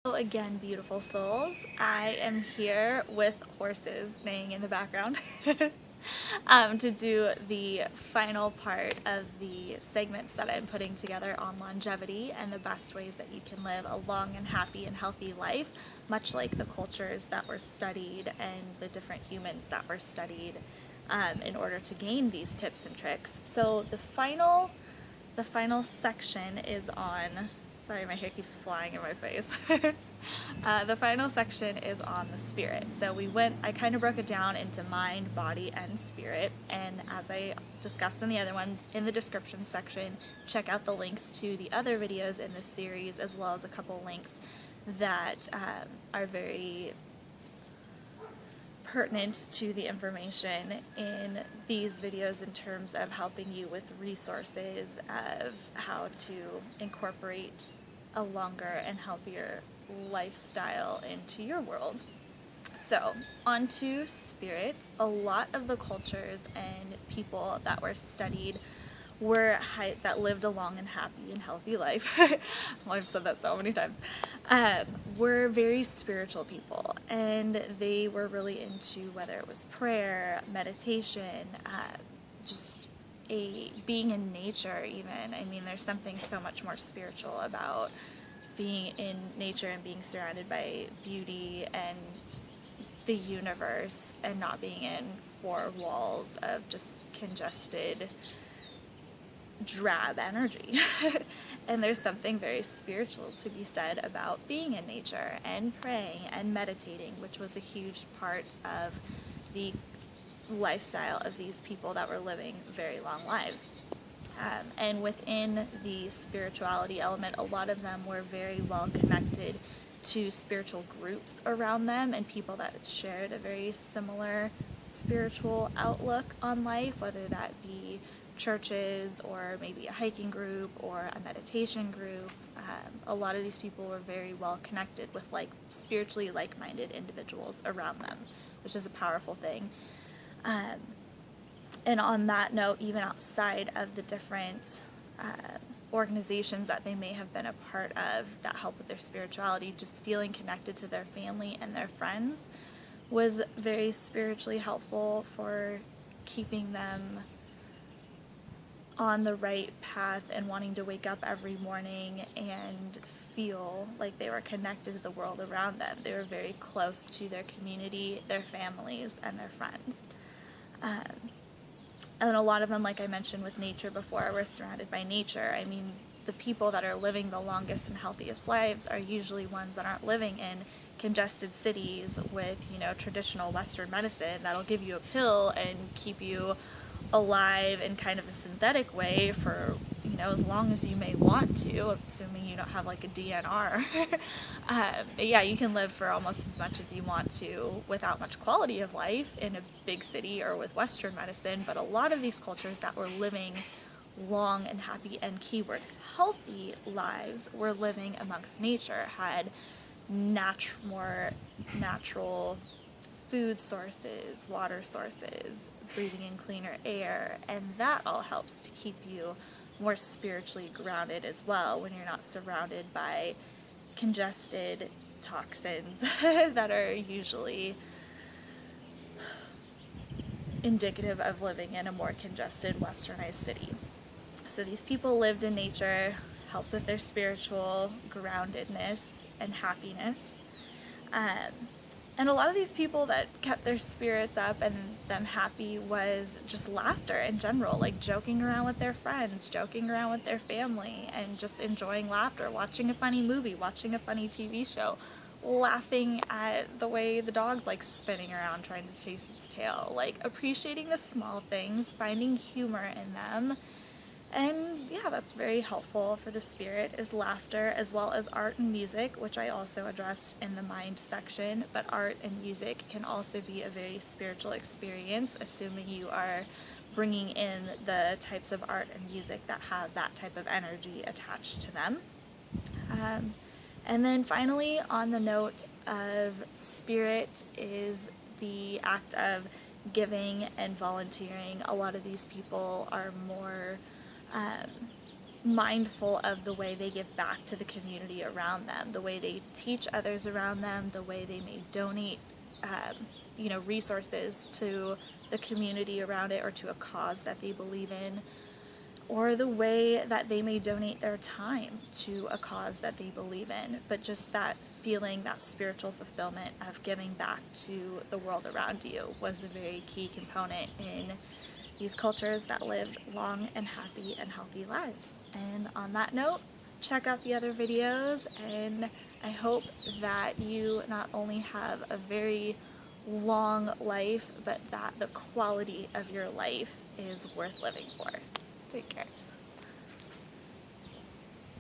Hello again, beautiful souls. I am here with horses neighing in the background to do the final part of the segments that I'm putting together on longevity and the best ways that you can live a long and happy and healthy life, much like the cultures that were studied and the different humans that were studied in order to gain these tips and tricks. So the final section is on. Sorry, my hair keeps flying in my face. The final section is on the spirit. So I kind of broke it down into mind, body, and spirit. And as I discussed in the other ones, in the description section, check out the links to the other videos in this series, as well as a couple links that are very pertinent to the information in these videos in terms of helping you with resources of how to incorporate a longer and healthier lifestyle into your world. So, onto spirit. A lot of the cultures and people that were studied that lived a long and happy and healthy life. I've said that so many times. Were very spiritual people, and they were really into whether it was prayer, meditation, just being in nature. Even there's something so much more spiritual about being in nature and being surrounded by beauty and the universe, and not being in four walls of just congested drab energy. And there's something very spiritual to be said about being in nature and praying and meditating, which was a huge part of the lifestyle of these people that were living very long lives. And within the spirituality element, a lot of them were very well connected to spiritual groups around them and people that shared a very similar spiritual outlook on life, whether that be churches or maybe a hiking group or a meditation group. A lot of these people were very well connected with spiritually like-minded individuals around them, which is a powerful thing. And on that note, even outside of the different organizations that they may have been a part of that help with their spirituality, just feeling connected to their family and their friends was very spiritually helpful for keeping them on the right path and wanting to wake up every morning and feel like they were connected to the world around them. They were very close to their community, their families, and their friends. And a lot of them, like I mentioned with nature before, were surrounded by nature. The people that are living the longest and healthiest lives are usually ones that aren't living in congested cities with, traditional Western medicine that'll give you a pill and keep you alive in kind of a synthetic way for, as long as you may want to, assuming you don't have a DNR. Yeah, you can live for almost as much as you want to without much quality of life in a big city or with Western medicine, but a lot of these cultures that were living long and happy and keyword healthy lives were living amongst nature, had more natural food sources, water sources, breathing in cleaner air, and that all helps to keep you more spiritually grounded as well when you're not surrounded by congested toxins that are usually indicative of living in a more congested westernized city. So these people lived in nature, helped with their spiritual groundedness and happiness. And a lot of these people that kept their spirits up and them happy was just laughter in general, joking around with their friends, joking around with their family, and just enjoying laughter, watching a funny movie, watching a funny TV show, laughing at the way the dog's spinning around trying to chase its tail, appreciating the small things, finding humor in them. And yeah, that's very helpful for the spirit, is laughter, as well as art and music, which I also addressed in the mind section. But art and music can also be a very spiritual experience, assuming you are bringing in the types of art and music that have that type of energy attached to them. And then finally, on the note of spirit, is the act of giving and volunteering. A lot of these people are more mindful of the way they give back to the community around them, the way they teach others around them, the way they may donate, resources to the community around it or to a cause that they believe in, or the way that they may donate their time to a cause that they believe in. But just that feeling, that spiritual fulfillment of giving back to the world around you was a very key component in these cultures that lived long and happy and healthy lives. And on that note, check out the other videos, and I hope that you not only have a very long life, but that the quality of your life is worth living for. Take care.